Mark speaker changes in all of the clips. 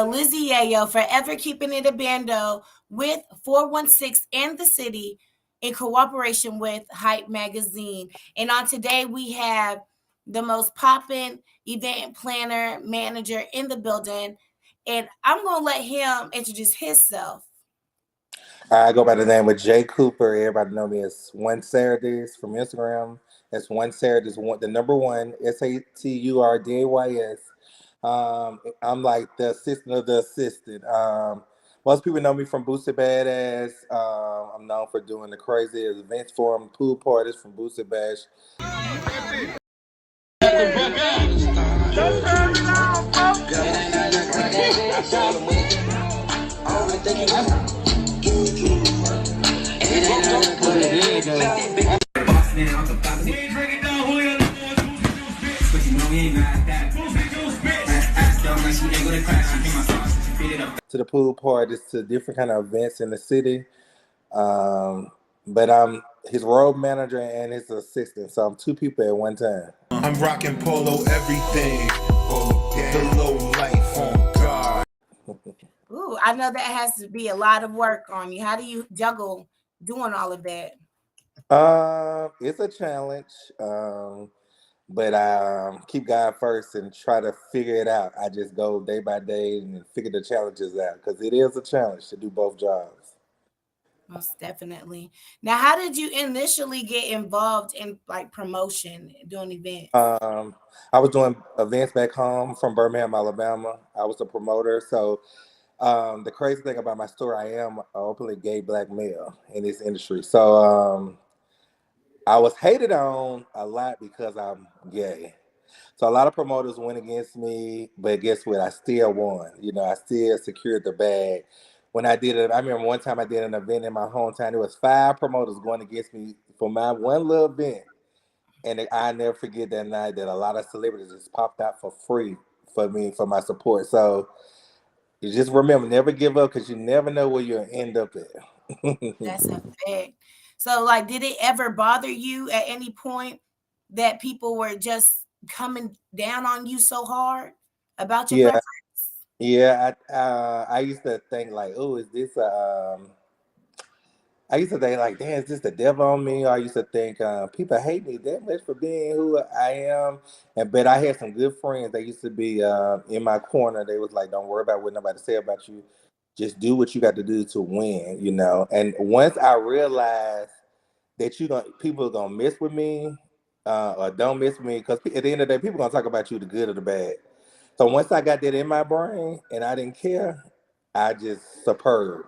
Speaker 1: Lizzie Yayo, forever keeping it a bando with 416 and the city in cooperation with Hype Magazine. And on today, we have the most poppin' event planner manager in the building. And I'm going to let him introduce himself.
Speaker 2: I go by the name of Jay Cooper. Everybody know me as One Saturdays from Instagram. That's One Saturdays, the number one, SATURDAYS. I'm like the assistant of the assistant. Most people know me from Boosted Badass. I'm known for doing the craziest events for them, pool parties from Boosted Bash. To the pool parties, to different kind of events in the city. But I'm his road manager and his assistant, so I'm two people at one time.
Speaker 3: I'm rocking polo everything, the low life on God.
Speaker 1: Ooh, I know that has to be a lot of work on you. How do you juggle doing all of that?
Speaker 2: It's a challenge, but I keep God first and try to figure it out. I just go day by day and figure the challenges out because it is a challenge to do both jobs.
Speaker 1: Most definitely. Now, how did you initially get involved in like promotion, doing events?
Speaker 2: I was doing events back home from Birmingham, Alabama. I was a promoter, so the crazy thing about my story, I am an openly gay black male in this industry. So I was hated on a lot because I'm gay. So a lot of promoters went against me, but guess what? I still won. You know, I still secured the bag. When I did it, I remember one time I did an event in my hometown. There was 5 promoters going against me for my one little event. And I never forget that night that a lot of celebrities just popped out for free for me, for my support. So you just remember, never give up because you never know where you'll end up at.
Speaker 1: That's a fact. So, like, did it ever bother you at any point that people were just coming down on you so hard about your
Speaker 2: Yeah,
Speaker 1: preference?
Speaker 2: I used to think like, oh, is this I used to think like, damn, is this the devil on me? Or I used to think people hate me that much for being who I am. And but I had some good friends. They used to be in my corner. They was like, don't worry about what nobody say about you. Just do what you got to do to win, you know. And once I realized that people are gonna mess with me or don't mess with me, because at the end of the day, people gonna talk about you the good or the bad. So once I got that in my brain and I didn't care, I just superb.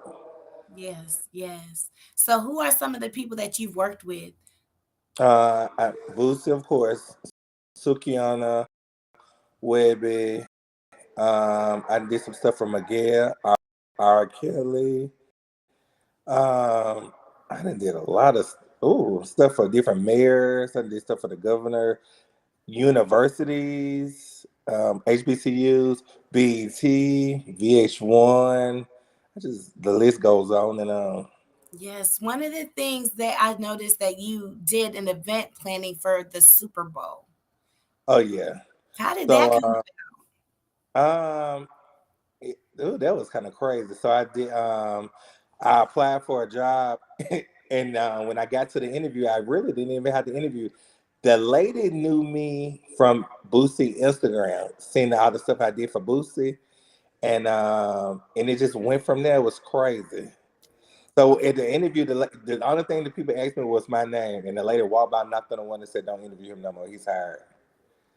Speaker 1: Yes, yes. So, who are some of the people that you've worked with?
Speaker 2: Boosie, of course, Sukiana, Webby. I did some stuff for Miguel, R. Kelly. I done did a lot of stuff for different mayors. I did stuff for the governor, universities, HBCUs, BET, VH1. Just the list goes on and on.
Speaker 1: Yes, one of the things that I noticed that you did an event planning for the Super Bowl.
Speaker 2: Oh yeah.
Speaker 1: How did that
Speaker 2: So
Speaker 1: come about?
Speaker 2: that was kind of crazy. So I applied for a job, and when I got to the interview, I really didn't even have the interview. The lady knew me from Boosie Instagram, seeing all the stuff I did for Boosie, and it just went from there. It was crazy. So at the interview, the only thing that people asked me was my name, and the lady walked by, knocked on the one, and said, "Don't interview him no more. He's hired."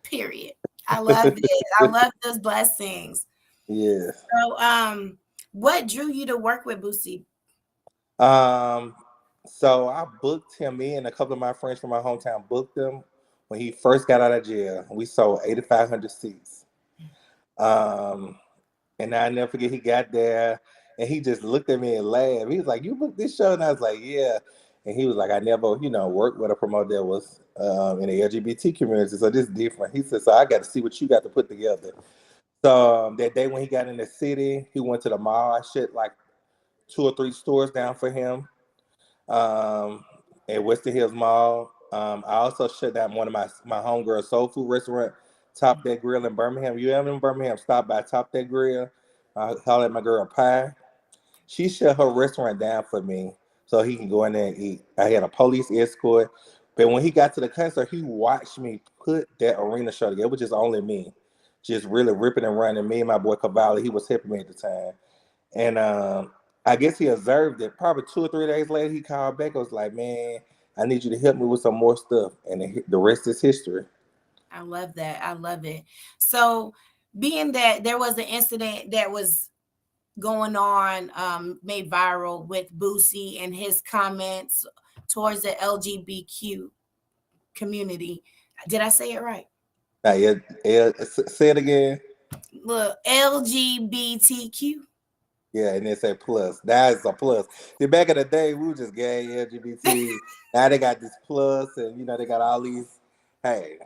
Speaker 1: Period. I love it. I love those blessings.
Speaker 2: Yes.
Speaker 1: So, what drew you to work with Boosie?
Speaker 2: Um, so I booked him. Me and a couple of my friends from my hometown booked him when he first got out of jail. We sold 8,500 seats. Um, and I never forget he got there and he just looked at me and laughed. He was like, "You booked this show?" And I was like, "Yeah." And he was like, "I never, worked with a promoter that was in the LGBT community, so this is different." He said, "So I got to see what you got to put together." So that day when he got in the city, he went to the mall. I shut like 2 or 3 stores down for him at Western Hills Mall. I also shut down one of my homegirl soul food restaurant, Top That Grill in Birmingham. You ever in Birmingham, stop by Top That Grill. I holler at my girl Pie. She shut her restaurant down for me so he can go in there and eat. I had a police escort, but when he got to the concert, he watched me put that arena show together. It was just only me, just really ripping and running. Me and my boy Cavalli, he was helping me at the time, and I guess he observed it. Probably 2 or 3 days later, he called back. I was like, "Man, I need you to help me with some more stuff," and the rest is history.
Speaker 1: I love that. I love it. So, being that there was an incident that was going on, made viral with Boosie and his comments towards the LGBTQ community. Did I say it right?
Speaker 2: Now, yeah, yeah, say it again.
Speaker 1: Look, LGBTQ.
Speaker 2: Yeah, and they say plus. That's a plus. See, back in the day, we were just gay, LGBT. Now they got this plus, and they got all these. Hey,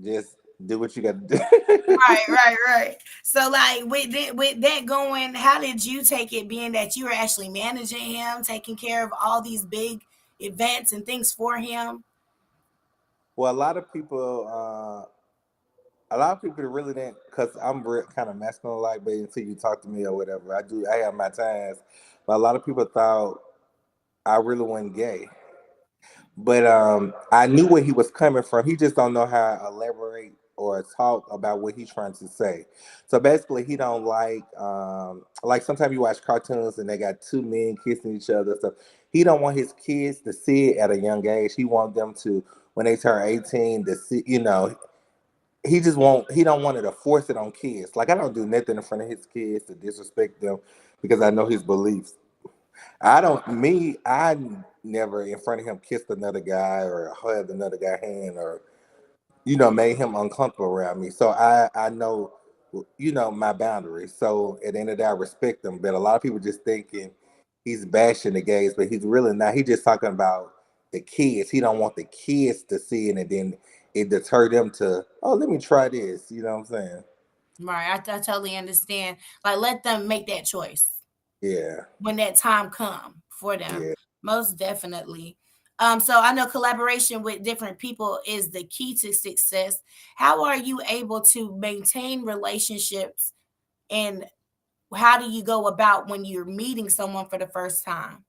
Speaker 2: just do what you got to do.
Speaker 1: Right, right, right. So, like with that going, how did you take it? Being that you were actually managing him, taking care of all these big events and things for him.
Speaker 2: Well, a lot of people really didn't, because I'm kind of masculine like, but until you talk to me or whatever, I have my times. But a lot of people thought I really wasn't gay. But I knew where he was coming from. He just don't know how to elaborate or talk about what he's trying to say. So basically, he don't like sometimes you watch cartoons and they got two men kissing each other. So he don't want his kids to see it at a young age. He want them to, when they turn 18, to see. He don't want to force it on kids. Like I don't do nothing in front of his kids to disrespect them because I know his beliefs. I never in front of him kissed another guy or held another guy's hand or, made him uncomfortable around me. So I know, my boundaries. So at the end of the day, I respect them. But a lot of people just thinking he's bashing the gays, but he's really not. He's just talking about the kids. He don't want the kids to see it and then it deter them to, oh, let me try this. You know what I'm saying?
Speaker 1: Right, I totally understand. Like, let them make that choice
Speaker 2: Yeah.
Speaker 1: when that time come for them.
Speaker 2: Yeah.
Speaker 1: Most definitely. So I know collaboration with different people is the key to success. How are you able to maintain relationships, and how do you go about when you're meeting someone for the first time?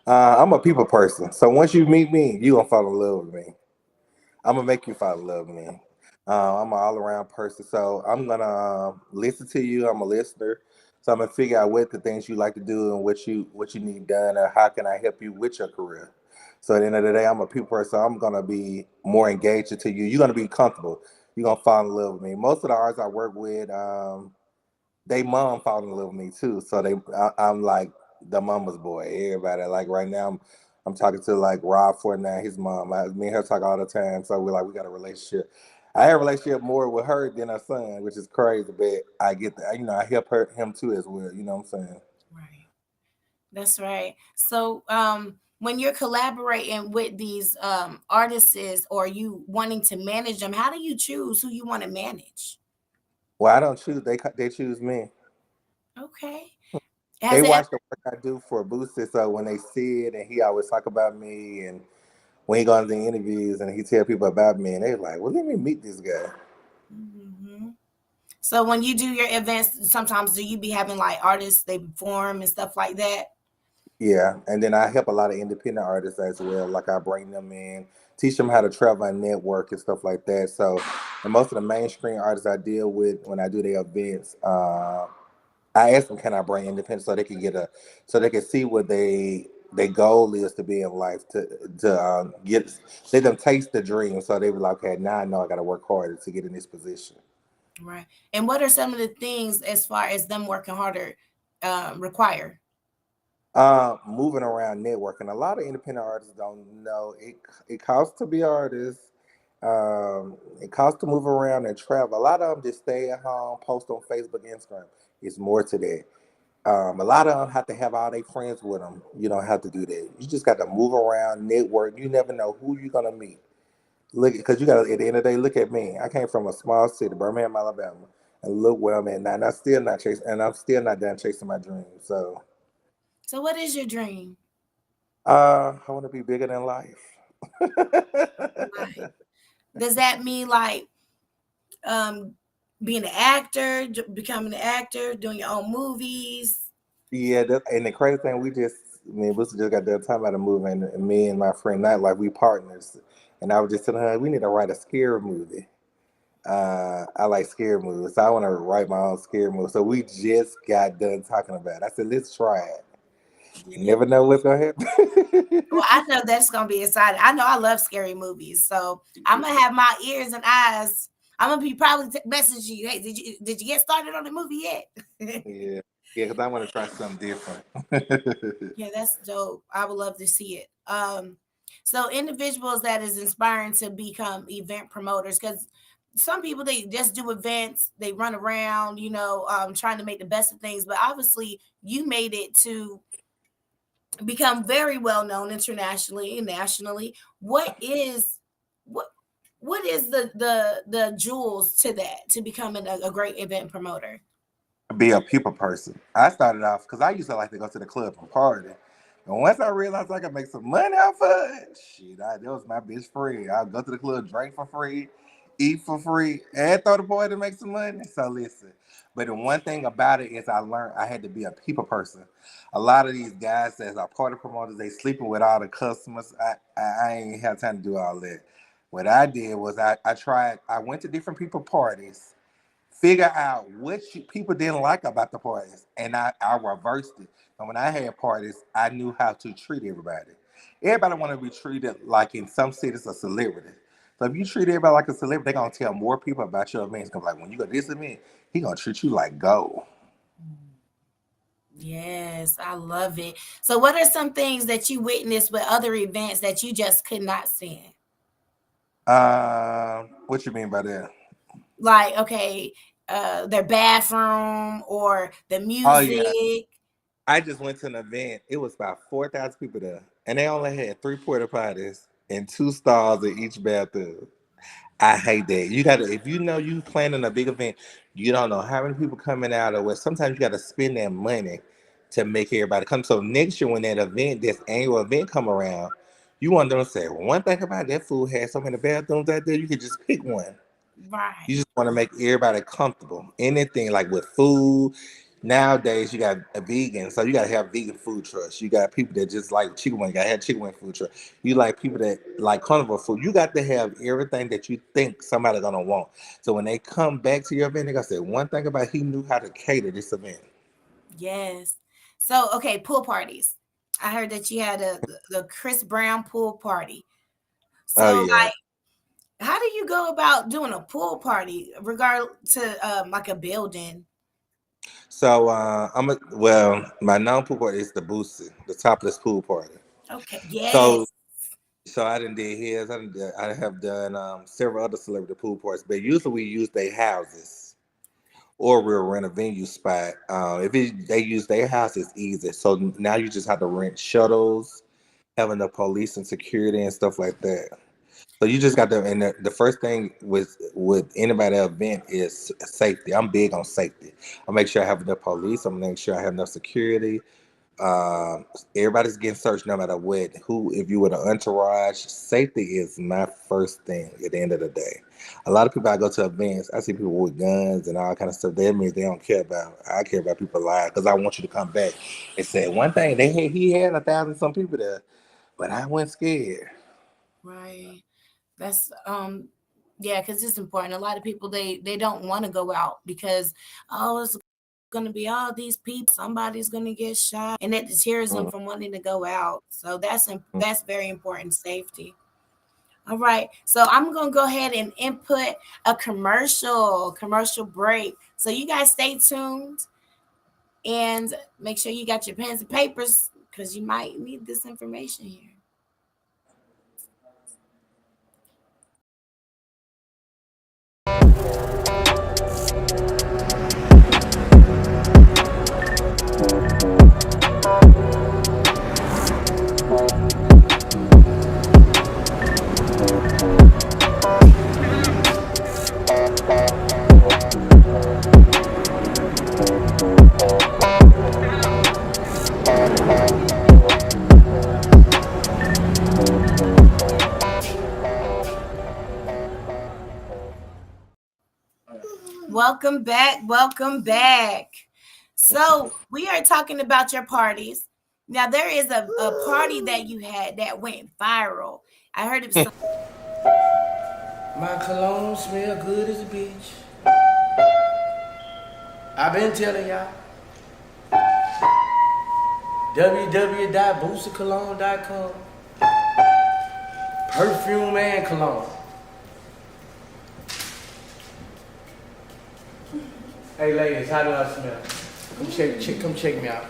Speaker 2: I'm a people person. So once you meet me, you gonna fall in love with me. I'm gonna make you fall in love with me. I'm an all around person, so I'm gonna listen to you. I'm a listener, so I'm gonna figure out what the things you like to do and what you need done, or how can I help you with your career. So at the end of the day, I'm a people person. So I'm gonna be more engaged to you. You're gonna be comfortable. You're gonna fall in love with me. Most of the artists I work with, they mom fall in love with me too. So I'm like the mama's boy. Everybody like right now, I'm talking to like Rob Fortnite, his mom. Me and her talk all the time. So we got a relationship. I have a relationship more with her than her son, which is crazy. But I get that, I help him too as well. You know what I'm saying?
Speaker 1: Right. That's right. So, when you're collaborating with these artists, or you wanting to manage them, how do you choose who you want to manage?
Speaker 2: Well, I don't choose. They choose me.
Speaker 1: Okay.
Speaker 2: They
Speaker 1: Has it ever?
Speaker 2: watch the work I do for Boosie. So when they see it, and he always talk about me, and when he goes to the interviews and he tell people about me, and they like, well, let me meet this guy.
Speaker 1: Mhm. So when you do your events, sometimes do you be having like artists they perform and stuff like that?
Speaker 2: Yeah, and then I help a lot of independent artists as well. Like I bring them in, teach them how to travel and network and stuff like that. So, and most of the mainstream artists I deal with when I do their events, I ask them, can I bring independent so they can so they can see what their goal is to be in life to get let them taste the dream. So they be like, okay, now I know I got to work harder to get in this position.
Speaker 1: Right. And what are some of the things as far as them working harder require?
Speaker 2: Moving around networking. A lot of independent artists don't know it costs to be artists. It costs to move around and travel. A lot of them just stay at home, post on Facebook, Instagram. It's more to that. A lot of them have to have all their friends with them. You don't have to do that. You just got to move around, network. You never know who you're gonna meet. Look, because you got to, at the end of the day, look at me. I came from a small city, Birmingham, Alabama, and look where I'm at now. And I'm still not done chasing my dreams. So,
Speaker 1: So what is your dream?
Speaker 2: I want to be bigger than life.
Speaker 1: Like, does that mean like um being an actor, becoming an actor, doing your own movies?
Speaker 2: Yeah, and the crazy thing, me and Boosie just got done talking about a movie, and me and my friend Nightlife, we partners. And I was just telling her, we need to write a scary movie. I like scary movies, so I want to write my own scary movie. So we just got done talking about it. I said, let's try it. You
Speaker 1: Yeah.
Speaker 2: never know what's gonna happen.
Speaker 1: Well, I know that's gonna be exciting. I know I love scary movies, so I'm gonna have my ears and eyes. I'm gonna be probably messaging you. Hey, did you get started on the movie yet?
Speaker 2: Yeah, yeah, because I want to try something different.
Speaker 1: Yeah, that's dope. I would love to see it. So individuals that is inspiring to become event promoters, because some people they just do events, they run around, trying to make the best of things. But obviously, you made it to become very well known internationally and nationally. What what is the jewels to that to becoming a great event promoter?
Speaker 2: Be a people person. I started off because I used to like to go to the club and party. And once I realized I could make some money off of it, that was my bitch free. I'll go to the club, drink for free, eat for free, and throw the boy to make some money. So listen. But the one thing about it is I learned I had to be a people person. A lot of these guys that are party promoters, they sleeping with all the customers. I ain't have time to do all that. What I did was I went to different people parties, figure out what people didn't like about the parties, and I reversed it. And when I had parties, I knew how to treat everybody. Everybody want to be treated like in some cities a celebrity. So if you treat everybody like a celebrity, they're gonna tell more people about your events. Cause like when you go to this event, he gonna treat you like gold.
Speaker 1: Yes, I love it. So, what are some things that you witnessed with other events that you just could not stand?
Speaker 2: What you mean by that?
Speaker 1: Like, okay, their bathroom or the
Speaker 2: Oh yeah,
Speaker 1: music.
Speaker 2: I just went to an event. It was about 4,000 people there, and they only had three porta potties and two stalls in each bathroom. I hate that. You gotta, if you know you planning a big event, you don't know how many people coming out or what. Sometimes you gotta spend that money to make everybody come. So next year when that event, this annual event come around, you want them to say, well, one thing about that food has so many bathrooms out there, you could just pick one. You
Speaker 1: Right,
Speaker 2: just want to make everybody comfortable. Anything like with food. Nowadays, you got a vegan, so you got to have vegan food trucks. You got people that just like chicken wing. You got to have chicken wing food truck. You like people that like carnivore food. You got to have everything that you think somebody's gonna want. So when they come back to your event, they gonna say one thing about he knew how to cater this event.
Speaker 1: yes. So, okay, pool parties. I heard that you had the Chris Brown pool party.
Speaker 2: Oh
Speaker 1: So,
Speaker 2: yeah.
Speaker 1: how do you go about doing a pool party regard to like a building?
Speaker 2: So my known pool party is the Boosie, the topless pool party.
Speaker 1: Okay,
Speaker 2: So
Speaker 1: yes.
Speaker 2: So I didn't did his. I have done several other celebrity pool parties, but usually we use their houses or we'll rent a venue spot. They use their house, it's easy. So now you just have to rent shuttles, having the police and security and stuff like that. So you just got to, and the first thing with anybody event is safety. I'm big on safety. I make sure I have enough police. I make sure I have enough security. Everybody's getting searched no matter what. If you were the entourage, safety is my first thing at the end of the day. A lot of people I go to events, I see people with guns and all kind of stuff. That means they don't care about. I care about people alive because I want you to come back and say one thing. He had 1,000 some people there, but I wasn't scared.
Speaker 1: Right. That's yeah, because it's important. A lot of people they don't want to go out because it's going to be all these people. Somebody's going to get shot, and that deters them
Speaker 2: Mm.
Speaker 1: from wanting to go out. So that's very important. Safety. All right. So I'm going to go ahead and input a commercial break. So you guys stay tuned and make sure you got your pens and papers because you might need this information here. welcome back. Welcome back. So, we are talking about your parties. Now, there is a party that you had that went viral. I heard it was so.
Speaker 4: My cologne smell good as a bitch. I've been telling y'all. www.boostecologne.com. Perfume and cologne. Hey ladies, how do I smell? Come check me out.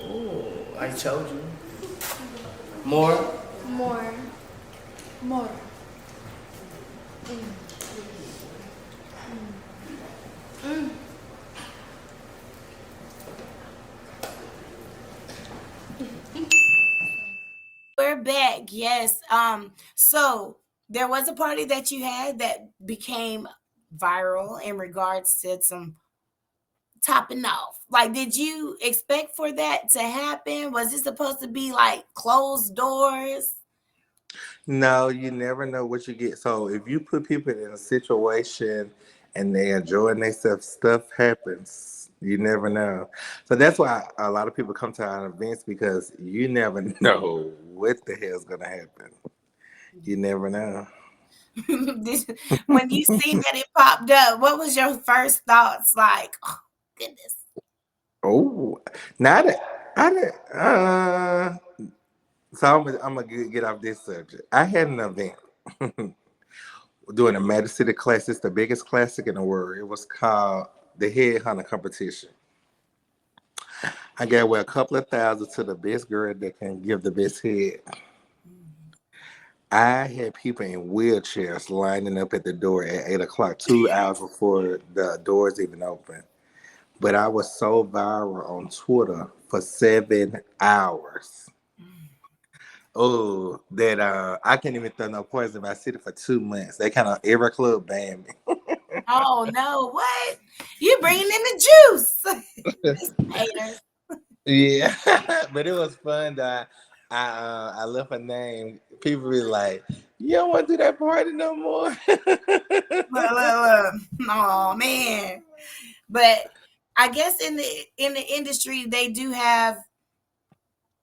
Speaker 4: Oh, I told you. More.
Speaker 5: More. More.
Speaker 1: We're back. Yes. So there was a party that you had that became viral in regards to some topping off. Like, did you expect for that to happen? Was it supposed to be like closed doors?
Speaker 2: No, you never know what you get. So if you put people in a situation and they enjoying themselves, stuff happens. You never know. So that's why a lot of people come to our events because you never know what the hell's gonna happen. You never know.
Speaker 1: When you seen that it popped up, what was your first thoughts? Like, oh, goodness.
Speaker 2: Oh, not that I didn't. So I'm gonna get off this subject. I had an event doing a Magic City Classic. It's the biggest classic in the world. It was called the Headhunter Competition. I gave away a couple of thousand to the best girl that can give the best head. I had people in wheelchairs lining up at the door at 8 o'clock, 2 hours before the doors even open. But I was so viral on Twitter for 7 hours. Oh, that I can't even throw no poison in my city for 2 months. They kind of every club banned me.
Speaker 1: Oh no, what? You bringing in the juice. These haters.
Speaker 2: Yeah, but it was fun. That I left a name. People be like, "You don't want to do that party no more."
Speaker 1: Look, look, look. Oh man. But I guess in the industry they do have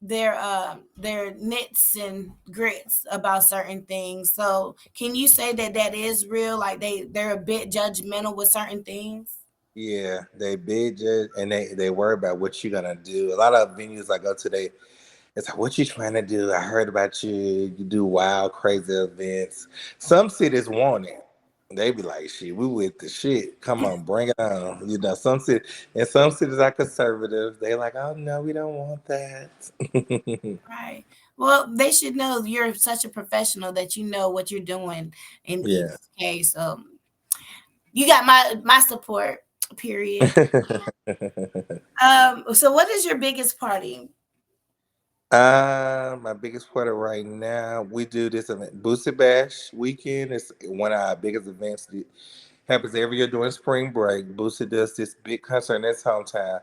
Speaker 1: their nits and grits about certain things. So can you say that that is real? Like they're a bit judgmental with certain things.
Speaker 2: Yeah, they big judge and they worry about what you're gonna do. A lot of venues I go to, it's like, "What you trying to do? I heard about you. You do wild, crazy events." Some cities want it. They be like, "Shit, we with the shit. Come on, bring it on." You know, some cities are conservative. They like, "Oh no, we don't want that."
Speaker 1: Right. Well, they should know you're such a professional that you know what you're doing in each
Speaker 2: Yeah.
Speaker 1: case. You got my support. Period. So what is your biggest party?
Speaker 2: My biggest part right now, we do this event, Boosie Bash weekend. It's one of our biggest events. That happens every year during spring break. Boosie does this big concert in his hometown,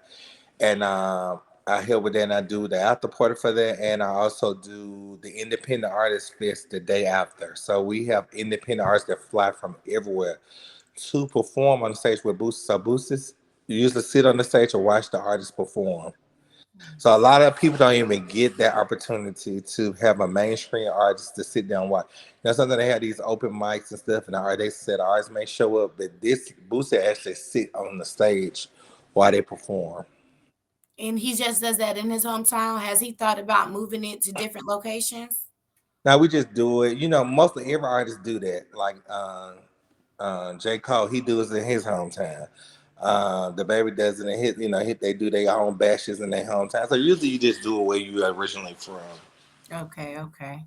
Speaker 2: and I help with that. And I do the after party for that, and I also do the Independent Artist Fest the day after. So we have independent artists that fly from everywhere to perform on the stage with Boosie. So Boosie's usually sit on the stage and watch the artists perform. So a lot of people don't even get that opportunity to have a mainstream artist to sit down and watch. You know, sometimes they have these open mics and stuff, and they said artists may show up, but this Boosie actually sit on the stage while they perform.
Speaker 1: And he just does that in his hometown. Has he thought about moving it to different locations?
Speaker 2: Now we just do it. You know, mostly every artist do that. Like J. Cole, he does it in his hometown. The baby does it in his, they do their own bashes in their hometown. So usually you just do it where you originally from.
Speaker 1: Okay, okay.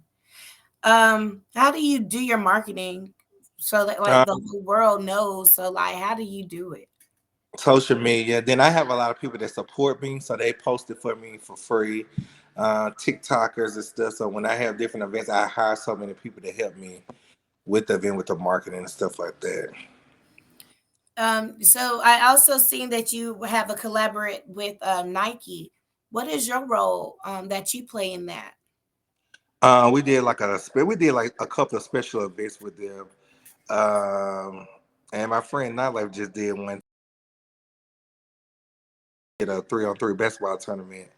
Speaker 1: How do you do your marketing so that like the
Speaker 2: Um,
Speaker 1: whole world knows? So like, how do you do it?
Speaker 2: Social media. Then I have a lot of people that support me, so they post it for me for free. TikTokers and stuff. So when I have different events, I hire so many people to help me with the event, with the marketing and stuff like that.
Speaker 1: So I also seen that you have a collaborate with Nike. What is your role that you play in that?
Speaker 2: We did like a couple of special events with them. And my friend Nightlife just did one at a 3-on-3 basketball tournament.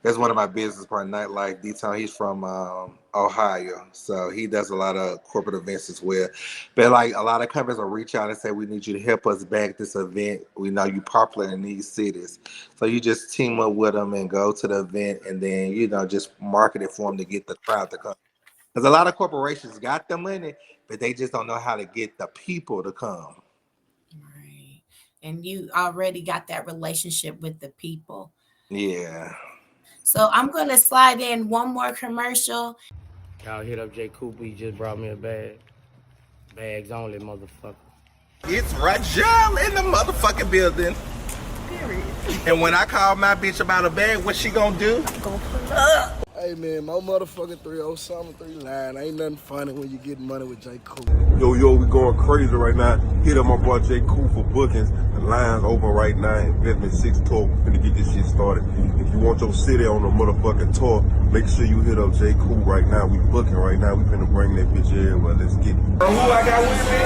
Speaker 2: That's one of my business partners, Nightlife D-Town. He's from Ohio, so he does a lot of corporate events as well. But like a lot of companies will reach out and say, "We need you to help us back this event. We know you popular in these cities." So you just team up with them and go to the event, and then just market it for them to get the crowd to come. Because a lot of corporations got the money, but they just don't know how to get the people to come.
Speaker 1: Right. And you already got that relationship with the people.
Speaker 2: Yeah.
Speaker 1: So I'm going to slide in one more commercial.
Speaker 4: Y'all hit up Jay Cooper. He just brought me a bag. Bags only, motherfucker.
Speaker 2: It's Rajal in the motherfucking building.
Speaker 5: Period.
Speaker 2: And when I call my bitch about a bag, what she gonna do?
Speaker 5: Gonna pull up.
Speaker 6: Hey man, my motherfucking 303 line. Ain't nothing funny when you get money with J. Cooper.
Speaker 3: Yo, we going crazy right now. Hit up my boy J. Cool for bookings. The line's open right now. Investment 6 tour. We're finna get this shit started. If you want your city on a motherfucking tour, make sure you hit up J. Cool right now. We booking right now. We finna bring that bitch in. Well, let's get it.
Speaker 2: Who I got with me?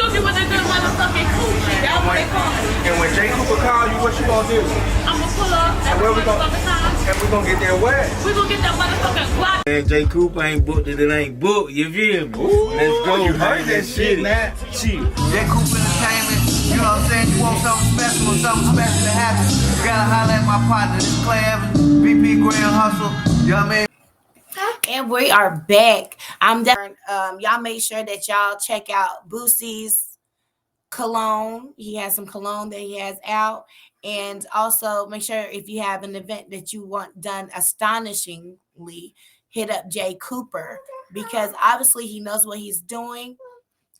Speaker 7: Suki with a good motherfucking coochie. That's what they call it.
Speaker 2: And when J. Cooper call you, what you gonna do?
Speaker 7: I'ma pull up at
Speaker 2: Where
Speaker 7: the
Speaker 2: we gonna-
Speaker 7: motherfucking time.
Speaker 2: And we gonna get that wet.
Speaker 7: We gonna get that motherfucking guap.
Speaker 8: Man, J. Cooper ain't booked it ain't booked. You feel me? Let's go,
Speaker 2: You
Speaker 8: man.
Speaker 2: heard that shit, man.
Speaker 8: Chill.
Speaker 9: J. Cooper Entertainment, you know what I'm saying? You want something special or something special to happen, you gotta holler at my partner. This is Clay Evans, VP Grand Hustle. You know what I mean?
Speaker 1: And we are back. Y'all make sure that y'all check out Boosie's cologne. He has some cologne that he has out. And also make sure if you have an event that you want done astonishingly, hit up Jay Cooper because obviously he knows what he's doing.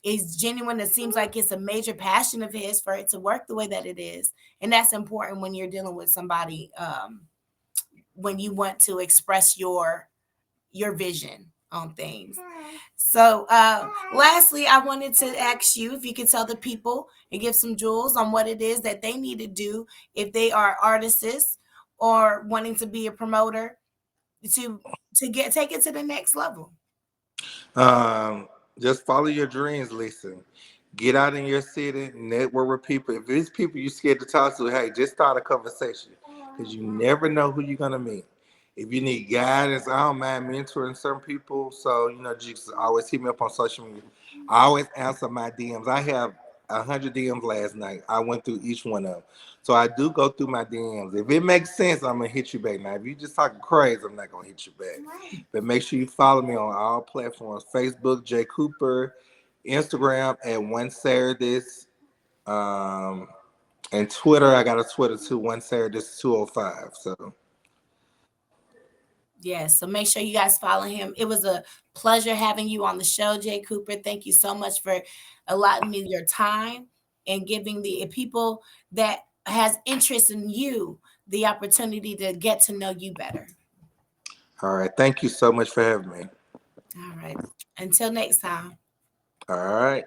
Speaker 1: It's genuine. It seems like it's a major passion of his for it to work the way that it is. And that's important when you're dealing with somebody when you want to express your vision on things. So lastly, I wanted to ask you if you could tell the people and give some jewels on what it is that they need to do if they are artists or wanting to be a promoter to take it to the next level.
Speaker 2: Just follow your dreams, listen. Get out in your city, network with people. If there's people you're scared to talk to, hey, just start a conversation because you never know who you're gonna meet. If you need guidance, I don't mind mentoring certain people. So, just always hit me up on social media. I always answer my DMs. I have 100 DMs last night. I went through each one of them. So I do go through my DMs. If it makes sense, I'm going to hit you back. Now, if you just talking crazy, I'm not going to hit you back. But make sure you follow me on all platforms. Facebook, J. Cooper, Instagram at One Saturdays. And Twitter, I got a Twitter too, One Saturdays 205. So.
Speaker 1: Yes, so make sure you guys follow him. It was a pleasure having you on the show, Jay Cooper. Thank you so much for allotting me your time and giving the people that has interest in you the opportunity to get to know you better.
Speaker 2: All right. Thank you so much for having me.
Speaker 1: All right. Until next time.
Speaker 2: All right.